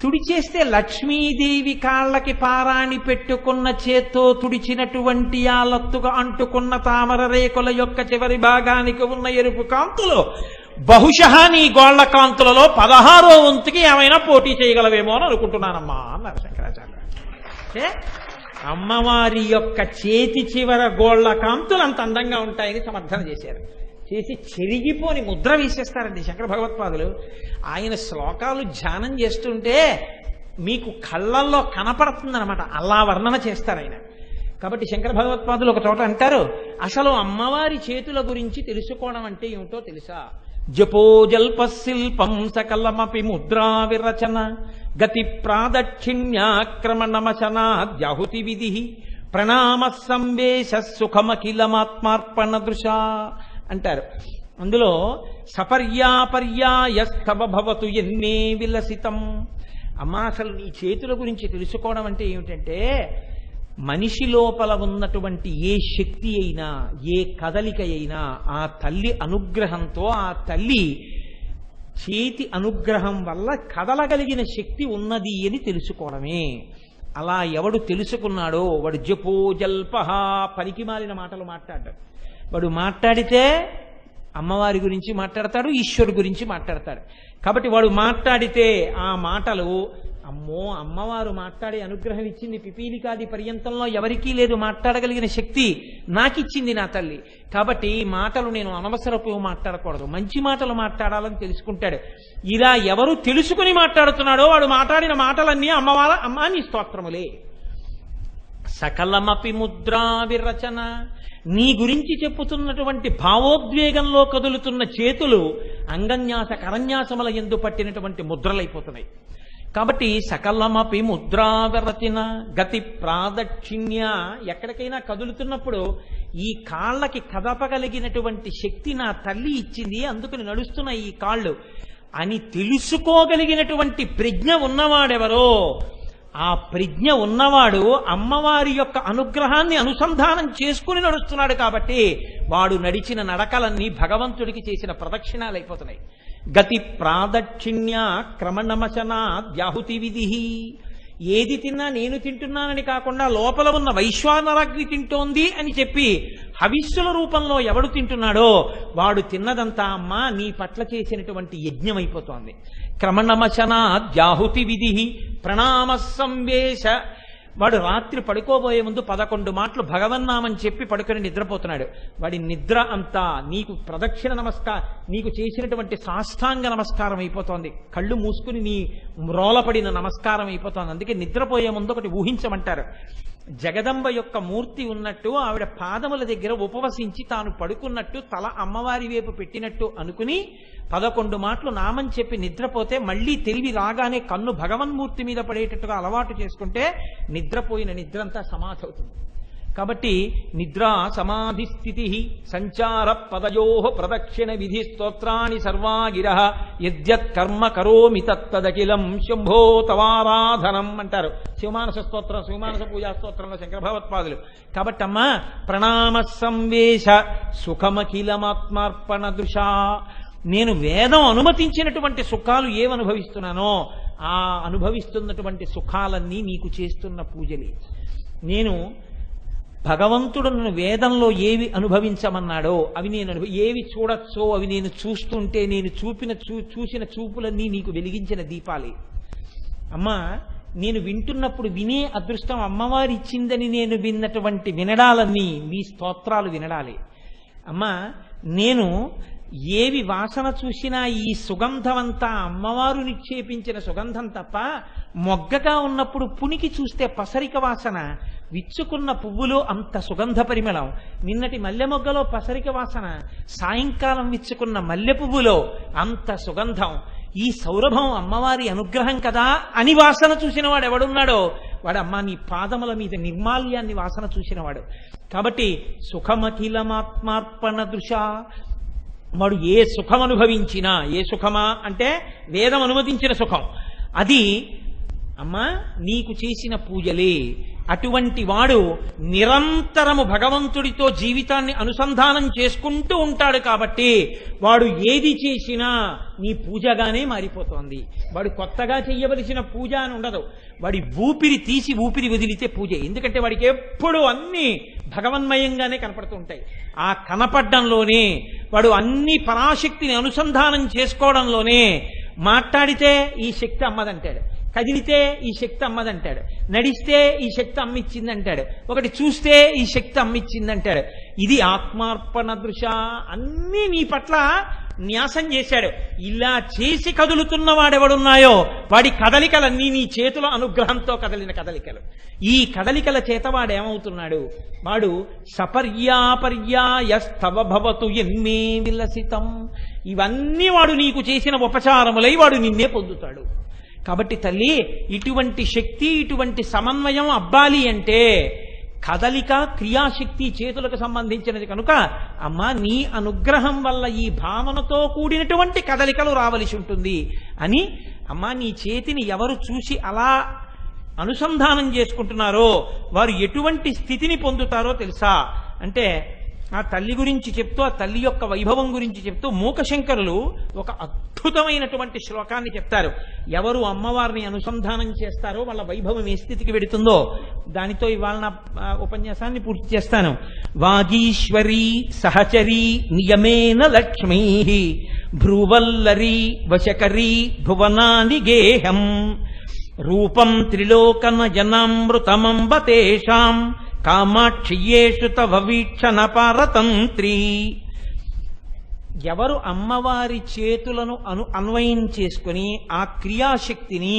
తుడిచేస్తే లక్ష్మీదేవి కాళ్ళకి పారాణి పెట్టుకున్న చేత్తో తుడిచినటువంటి ఆ లత్తుగా అంటుకున్న తామర రేకుల యొక్క చివరి భాగానికి ఉన్న ఎరుపు కాంతులు బహుశా నీ గోళ్ల కాంతులలో 16వ వంతుకి ఏమైనా పోటీ చేయగలవేమో అని అనుకుంటున్నానమ్మా అన్నారు శంకరాచార్య. అమ్మవారి యొక్క చేతి చివర గోళ్ల కాంతులు అంత అందంగా ఉంటాయని సమర్థన చేశారు. చేసి చెరిగిపోని ముద్ర వేసేస్తారండి శంకర భగవత్పాదులు. ఆయన శ్లోకాలు ధ్యానం చేస్తుంటే మీకు కళ్ళల్లో కనపడుతుందన్నమాట, అలా వర్ణన చేస్తారు ఆయన. కాబట్టి శంకర భగవత్పాదులు ఒక చోట అంటారు, అసలు అమ్మవారి చేతుల గురించి తెలుసుకోవడం అంటే ఏమిటో తెలుసా? జపోజల్ప శిల్పం సకలమపి ముద్రా విరచన గతి ప్రాదక్షిణ్యాక్రమణమశనాద్యాహుతి విధి ప్రణామ సంవేశ సుఖమఖిలమాత్మార్పణ దృశా అంటారు. అందులో సపర్యాపర్యాయస్తవ భవతు ఎన్నే విలసితం. అమ్మా అసలు నీ చేతుల గురించి తెలుసుకోవడం అంటే ఏమిటంటే, మనిషి లోపల ఉన్నటువంటి ఏ శక్తి అయినా ఏ కదలిక అయినా ఆ తల్లి అనుగ్రహంతో, ఆ తల్లి చేతి అనుగ్రహం వల్ల కదలగలిగిన శక్తి ఉన్నది అని తెలుసుకోవడమే. అలా ఎవడు తెలుసుకున్నాడో వాడు జపోజల్ప, పనికి మాలిన మాటలు మాట్లాడ్డాడు. వాడు మాట్లాడితే అమ్మవారి గురించి మాట్లాడతాడు, ఈశ్వరు గురించి మాట్లాడతాడు. కాబట్టి వాడు మాట్లాడితే ఆ మాటలు, అమ్మో అమ్మవారు మాట్లాడే అనుగ్రహం ఇచ్చింది, పిపీలికాది పర్యంతంలో ఎవరికీ లేదు మాట్లాడగలిగిన శక్తి, నాకిచ్చింది నా తల్లి. కాబట్టి మాటలు నేను అనవసరపు మాట్లాడకూడదు, మంచి మాటలు మాట్లాడాలని తెలుసుకుంటాడు. ఇలా ఎవరు తెలుసుకుని మాట్లాడుతున్నాడో వాడు మాట్లాడిన మాటలన్నీ అమ్మా నీ స్తోత్రములే. సకలమపి ముద్రా విరచన, నీ గురించి చెప్పుతున్నటువంటి భావోద్వేగంలో కదులుతున్న చేతులు అంగన్యాస కరన్యాసముల యందు పట్టినటువంటి ముద్రలైపోతున్నాయి. కాబట్టి సకలమపి ముద్రా విరచన గతి ప్రాదక్షిణ్య, ఎక్కడికైనా కదులుతున్నప్పుడు ఈ కాళ్ళకి కదపగలిగినటువంటి శక్తి నా తల్లి ఇచ్చింది, అందుకని నడుస్తున్న ఈ కాళ్ళు అని తెలుసుకోగలిగినటువంటి ప్రజ్ఞ ఉన్నవాడెవరో, ఆ ప్రజ్ఞ ఉన్నవాడు అమ్మవారి యొక్క అనుగ్రహాన్ని అనుసంధానం చేసుకుని నడుస్తున్నాడు. కాబట్టి వాడు నడిచిన నడకలన్నీ భగవంతుడికి చేసిన ప్రదక్షిణాలైపోతున్నాయి. గతి ప్రాదక్షిణ్య క్రమణమశనాద్యాహుతి విధి. ఏది తిన్నా నేను తింటున్నానని కాకుండా లోపల ఉన్న వైశ్వానరాగ్ని తింటోంది అని చెప్పి హవిస్సుల రూపంలో ఎవడు తింటున్నాడో వాడు తిన్నదంతా అమ్మా నీ పట్ల చేసినటువంటి యజ్ఞం అయిపోతోంది. క్రమణమశనాద్యాహుతి విధి ప్రణామ సంవేశ. వాడు రాత్రి పడుకోబోయే ముందు 11 మాటలు భగవన్నామని చెప్పి పడుకొని నిద్రపోతున్నాడు. వాడి నిద్ర అంతా నీకు ప్రదక్షిణ నమస్కారం, నీకు చేసినటువంటి సాష్టాంగ నమస్కారం అయిపోతోంది. కళ్ళు మూసుకుని నీ మ్రోలపడిన నమస్కారం అయిపోతోంది. అందుకే నిద్రపోయే ముందు ఒకటి ఊహించమంటారు. జగదంబ యొక్క మూర్తి ఉన్నట్టు ఆవిడ పాదముల దగ్గర ఉపవసించి తాను పడుకున్నట్టు తల అమ్మవారి వైపు పెట్టినట్టు అనుకుని 11 మాటలు నామని చెప్పి నిద్రపోతే మళ్లీ తెలివి రాగానే కన్ను భగవన్మూర్తి మీద పడేటట్టుగా అలవాటు చేసుకుంటే నిద్రపోయిన నిద్రంతా సమాధి అవుతుంది. కాబట్టి నిద్రా సమాధి స్థితి సంచార పదయో ప్రదక్షిణ విధి స్తోత్రాన్ని సర్వాగిర యద్యత్ కర్మ కరోమి తత్తదఖిలం శంభో తవారాధనం అంటారు శివమానస స్తోత్రం, శివమానస పూజా స్తోత్రంలో శంకర భగవత్పాదులు. కాబట్టి అమ్మా ప్రణామ సంవేశ సుఖమఖిలమాత్మార్పణ దృశా, నేను వేదం అనుమతించినటువంటి సుఖాలు ఏమనుభవిస్తున్నానో ఆ అనుభవిస్తున్నటువంటి సుఖాలన్నీ నీకు చేస్తున్న పూజలే. నేను భగవంతుడు నన్ను వేదంలో ఏవి అనుభవించమన్నాడో అవి నేను ఏవి చూడొచ్చో అవి నేను చూస్తుంటే నేను చూసిన చూపులన్నీ నీకు వెలిగించిన దీపాలే. అమ్మా నేను వింటున్నప్పుడు వినే అదృష్టం అమ్మవారి ఇచ్చిందని నేను విన్నటువంటి వినడాలన్నీ మీ స్తోత్రాలు వినడాలే. అమ్మా నేను ఏవి వాసన చూసినా ఈ సుగంధమంతా అమ్మవారు నిక్షేపించిన సుగంధం తప్ప, మొగ్గగా ఉన్నప్పుడు పునికి చూస్తే పసరిక వాసన, విచ్చుకున్న పువ్వులో అంత సుగంధ పరిమళం, నిన్నటి మల్లె మొగ్గలో పసరిక వాసన, సాయంకాలం విచ్చుకున్న మల్లె పువ్వులో అంత సుగంధం, ఈ సౌరభం అమ్మవారి అనుగ్రహం కదా అని వాసన చూసిన వాడు ఎవడున్నాడో వాడు అమ్మ నీ పాదముల మీద నిర్మాల్యాన్ని వాసన చూసినవాడు. కాబట్టి సుఖమఖిలమాత్మార్పణ దృశ, వాడు ఏ సుఖం అనుభవించినా, ఏ సుఖమా అంటే వేదం అనుమతించిన సుఖం, అది అమ్మా నీకు చేసిన పూజలే. అటువంటి వాడు నిరంతరము భగవంతుడితో జీవితాన్ని అనుసంధానం చేసుకుంటూ ఉంటాడు. కాబట్టి వాడు ఏది చేసినా నీ పూజగానే మారిపోతోంది. వాడు కొత్తగా చెయ్యవలసిన పూజ అని ఉండదు. వాడి ఊపిరి తీసి ఊపిరి వదిలితే పూజే. ఎందుకంటే వాడికి ఎప్పుడు అన్ని భగవన్మయంగానే కనపడుతూ ఉంటాయి. ఆ కనపడ్డంలోనే వాడు అన్ని పరాశక్తిని అనుసంధానం చేసుకోవడంలోనే, మాట్లాడితే ఈ శక్తి అమ్మదంటాడు, కదిలితే ఈ శక్తి అమ్మదంటాడు, నడిస్తే ఈ శక్తి అమ్మిచ్చిందంటాడు, ఒకటి చూస్తే ఈ శక్తి అమ్మిచ్చిందంటాడు. ఇది ఆత్మార్పణ దృశ. అన్నీ నీ పట్ల న్యాసం చేశాడు. ఇలా చేసి కదులుతున్న వాడెవడున్నాయో వాడి కదలికలన్నీ నీ చేతుల అనుగ్రహంతో కదిలిన కదలికలు. ఈ కదలికల చేత వాడేమవుతున్నాడు? వాడు సపర్యాపర్యాయస్తవ భవతు ఎన్మే విలసితం. ఇవన్నీ వాడు నీకు చేసిన ఉపచారములై వాడు నిన్నే పొందుతాడు. కాబట్టి తల్లి, ఇటువంటి శక్తి, ఇటువంటి సమన్వయం అబ్బాలి అంటే కదలిక, క్రియాశక్తి చేతులకు సంబంధించినది కనుక అమ్మా నీ అనుగ్రహం వల్ల ఈ భావనతో కూడినటువంటి కదలికలు రావలసి ఉంటుంది అని, అమ్మా నీ చేతిని ఎవరు చూసి అలా అనుసంధానం చేసుకుంటున్నారో వారు ఎటువంటి స్థితిని పొందుతారో తెలుసా అంటే, ఆ తల్లి గురించి చెప్తూ, ఆ తల్లి యొక్క వైభవం గురించి చెప్తూ మూకశంకరులు ఒక అద్భుతమైనటువంటి శ్లోకాన్ని చెప్తారు. ఎవరు అమ్మవారిని అనుసంధానం చేస్తారో వాళ్ళ వైభవం ఏ స్థితికి వెడుతుందో దానితో ఇవాళ నా ఉపన్యాసాన్ని పూర్తి చేస్తాను. వాగీశ్వరీ సహచరీ నియమేన లక్ష్మీ భ్రువల్లరీ వశకరీ భువనాని గేహం రూపం త్రిలోకనయనామృతమంబతేషాం కామాక్షియేషు తవ వీక్షణ పారతంత్రీ. ఎవరు అమ్మవారి చేతులను అన్వయం చేసుకుని ఆ క్రియాశక్తిని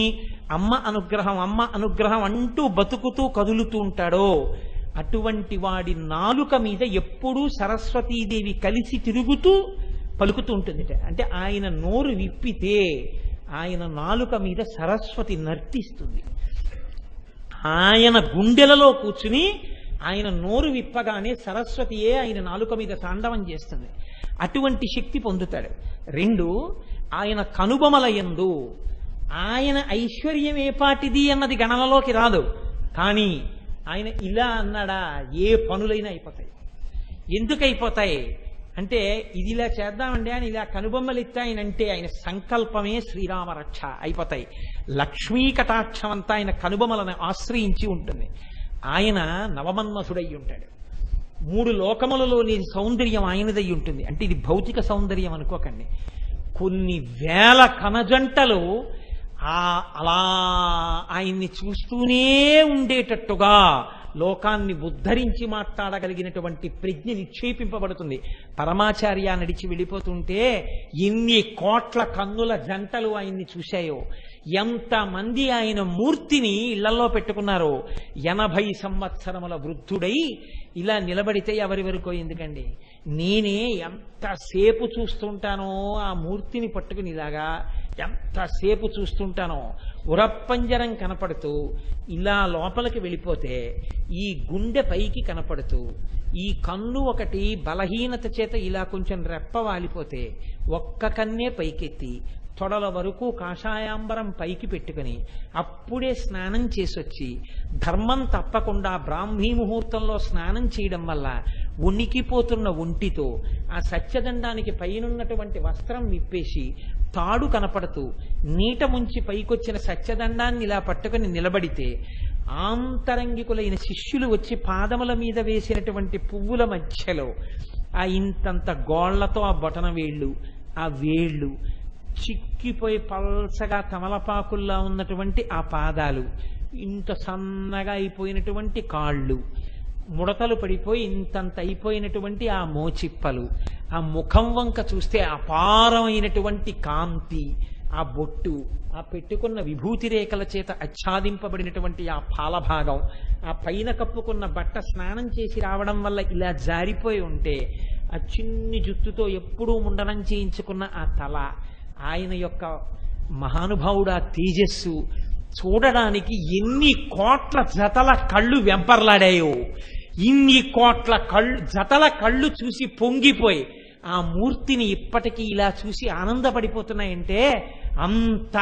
అమ్మ అనుగ్రహం అంటూ బతుకుతూ కదులుతూ ఉంటాడో అటువంటి వాడి నాలుక మీద ఎప్పుడూ సరస్వతీదేవి కలిసి తిరుగుతూ పలుకుతూ ఉంటుంది. అంటే ఆయన నోరు విప్పితే ఆయన నాలుక మీద సరస్వతి నర్తిస్తుంది. ఆయన గుండెలలో కూర్చుని ఆయన నోరు విప్పగానే సరస్వతియే ఆయన నాలుక మీద తాండవం చేస్తుంది. అటువంటి శక్తి పొందుతాడు. రెండు, ఆయన కనుబొమల యందు ఆయన ఐశ్వర్యం ఏ పాటిది అన్నది గణనలోకి రాదు. కానీ ఆయన ఇలా అన్నాడా ఏ పనులైనా అయిపోతాయి. ఎందుకు అయిపోతాయి అంటే, ఇది ఇలా చేద్దామండి అని ఇలా కనుబొమ్మలు ఎత్తాయనంటే ఆయన సంకల్పమే శ్రీరామ రక్ష అయిపోతాయి. లక్ష్మీ కటాక్షం అంతా ఆయన కనుబొమ్మలను ఆశ్రయించి ఉంటుంది. ఆయన నవమన్మథుడై ఉంటాడు. 3 లోకములలోని సౌందర్యం ఆయనదై ఉంటుంది. అంటే ఇది భౌతిక సౌందర్యం అనుకోకండి. కొన్ని వేల కనజంటలు అలా ఆయన్ని చూస్తూనే ఉండేటట్టుగా లోకాన్ని ఉద్ధరించి మాట్లాడగలిగినటువంటి ప్రజ్ఞ నిక్షేపింపబడుతుంది. పరమాచార్య నడిచి వెళ్ళిపోతుంటే ఎన్ని కోట్ల కన్నుల జంటలు ఆయన్ని చూశాయో, ఎంతమంది ఆయన మూర్తిని ఇళ్లలో పెట్టుకున్నారో. 80 సంవత్సరముల వృద్ధుడై ఇలా నిలబడితే ఎవరి వరకు ఎందుకండి? నేనే ఎంతసేపు చూస్తుంటానో ఆ మూర్తిని పట్టుకుని ఇలాగా ఎంతసేపు చూస్తుంటానో. ఉరప్పంజరం కనపడుతూ ఇలా లోపలికి వెళ్ళిపోతే ఈ గుండె పైకి కనపడుతూ ఈ కన్ను ఒకటి బలహీనత చేత ఇలా కొంచెం రెప్ప వాలిపోతే ఒక్క కన్నే పైకెత్తి తొడల వరకు కాషాయాంబరం పైకి పెట్టుకుని అప్పుడే స్నానం చేసొచ్చి ధర్మం తప్పకుండా బ్రాహ్మీ ముహూర్తంలో స్నానం చేయడం వల్ల ఉనికిపోతున్న ఒంటితో ఆ సత్యదండానికి పైనున్నటువంటి వస్త్రం విప్పేసి తాడు కనపడుతూ నీట ముంచి పైకొచ్చిన సత్యదండాన్ని ఇలా పట్టుకుని నిలబడితే ఆంతరంగికులైన శిష్యులు వచ్చి పాదముల మీద వేసినటువంటి పువ్వుల మధ్యలో ఆ ఇంతంత గోళ్లతో ఆ బొటన వేళ్ళు ఆ వేళ్ళు చిక్కిపోయి పల్సగా తమలపాకుల్లా ఉన్నటువంటి ఆ పాదాలు, ఇంత సన్నగా అయిపోయినటువంటి కాళ్ళు, ముడతలు పడిపోయి ఇంతంత అయిపోయినటువంటి ఆ మోచిప్పలు, ఆ ముఖం వంక చూస్తే అపారమైనటువంటి కాంతి, ఆ బొట్టు, ఆ పెట్టుకున్న విభూతి రేఖల చేత ఆచ్ఛాదింపబడినటువంటి ఆ పాలభాగం, ఆ పైన కప్పుకున్న బట్ట స్నానం చేసి రావడం వల్ల ఇలా జారిపోయి ఉంటే ఆ చిన్ని జుత్తుతో ఎప్పుడూ ముండనం చేయించుకున్న ఆ తల, ఆయన యొక్క మహానుభావుడు ఆ తేజస్సు చూడడానికి ఎన్ని కోట్ల జతల కళ్ళు వెంపర్లాడాయో. ఇన్ని కోట్ల జతల కళ్ళు చూసి పొంగిపోయి ఆ మూర్తిని ఇప్పటికీ ఇలా చూసి ఆనందపడిపోతున్నాయంటే, అంత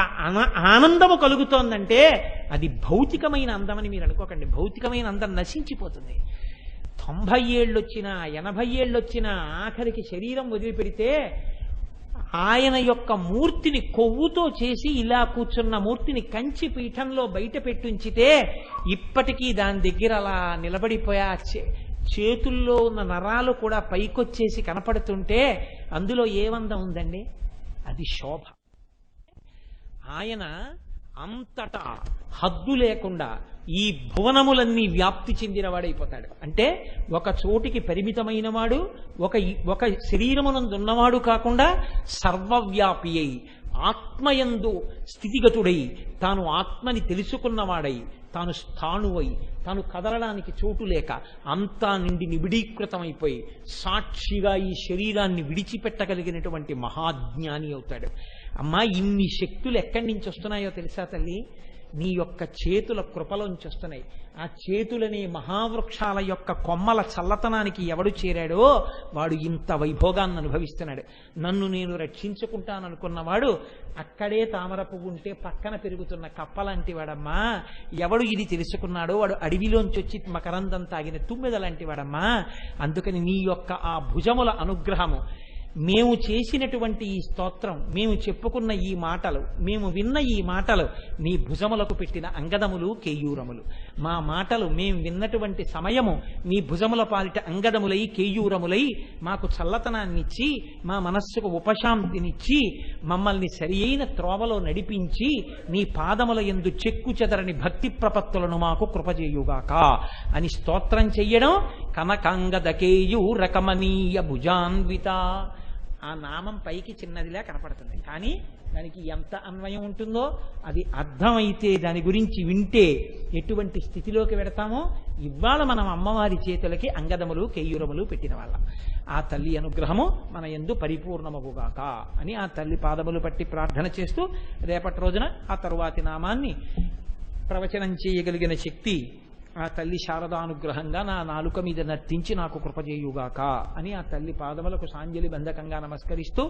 ఆనందము కలుగుతోందంటే అది భౌతికమైన అందమని మీరు అనుకోకండి. భౌతికమైన అందం నశించిపోతుంది. 90 ఏళ్ళు వచ్చినా 80 ఏళ్ళు వచ్చినా ఆఖరికి శరీరం వదిలిపెడితే ఆయన యొక్క మూర్తిని కొవ్వుతో చేసి ఇలా కూర్చున్న మూర్తిని కంచి పీఠంలో బయట పెట్టుంచితే ఇప్పటికీ దాని దగ్గర అలా నిలబడిపోయా చేతుల్లో ఉన్న నరాలు కూడా పైకొచ్చేసి కనపడుతుంటే అందులో ఏమందం ఉందండి? అది శోభ. ఆయన అంతటా హద్దు లేకుండా ఈ భువనములన్నీ వ్యాప్తి చెందినవాడైపోతాడు. అంటే ఒక చోటికి పరిమితమైన వాడు, ఒక శరీరమునందున్నవాడు కాకుండా సర్వవ్యాపి అయి ఆత్మయందు స్థితిగతుడై తాను ఆత్మని తెలుసుకున్నవాడై తాను స్థాణువై తాను కదలడానికి చోటు లేక అంతా నిండి నిబిడీకృతమైపోయి సాక్షిగా ఈ శరీరాన్ని విడిచిపెట్టగలిగినటువంటి మహాజ్ఞాని అవుతాడు. అమ్మా, ఇన్ని శక్తులు ఎక్కడి నుంచి వస్తున్నాయో తెలుసా తల్లి? నీ యొక్క చేతుల కృపలోంచి వస్తున్నాయి. ఆ చేతులని మహావృక్షాల యొక్క కొమ్మల చల్లతనానికి ఎవడు చేరాడో వాడు ఇంత వైభోగాన్ని అనుభవిస్తున్నాడు. నన్ను నేను రక్షించుకుంటాననుకున్నవాడు అక్కడే తామర పువ్వు ఉంటే పక్కన పెరుగుతున్న కప్పలాంటి వాడమ్మా. ఎవడు ఇది తెలుసుకున్నాడో వాడు అడవిలోంచి వచ్చి మకరందం తాగిన తుమ్మెద లాంటి వాడమ్మా. అందుకని నీ యొక్క ఆ భుజముల అనుగ్రహము, మేము చేసినటువంటి ఈ స్తోత్రం, మేము చెప్పుకున్న ఈ మాటలు, మేము విన్న ఈ మాటలు నీ భుజములకు పెట్టిన అంగదములు కేయూరములు. మా మాటలు మేము విన్నటువంటి సమయము నీ భుజముల పాలిట అంగదములై కేయూరములై మాకు చల్లతనాన్నిచ్చి మా మనస్సుకు ఉపశాంతినిచ్చి మమ్మల్ని సరి అయిన త్రోవలో నడిపించి నీ పాదముల యందు చెక్కు చెదరని భక్తి ప్రపత్తులను మాకు కృపచేయుగాక అని స్తోత్రం చెయ్యడం కనకాంగదకేయూరకమనీయ భుజాన్విత. ఆ నామం పైకి చిన్నదిలా కనపడుతుంది, కానీ దానికి ఎంత అన్వయం ఉంటుందో అది అర్థమైతే, దాని గురించి వింటే ఎటువంటి స్థితిలోకి వెడతామో. ఇవాళ మనం అమ్మవారి చేతులకి అంగదములు కేయూరములు పెట్టిన వాళ్ళ ఆ తల్లి అనుగ్రహము మన యందు పరిపూర్ణమగుగాక అని ఆ తల్లి పాదములు పట్టి ప్రార్థన చేస్తూ రేపటి రోజున ఆ తరువాతి నామాన్ని ప్రవచనం చేయగలిగిన శక్తి ఆ తల్లి శారదానుగ్రహంగా నా నాలుక మీద నర్తించి నాకు కృపచేయుగాక అని ఆ తల్లి పాదములకు సాంజలి బంధకంగా నమస్కరిస్తూ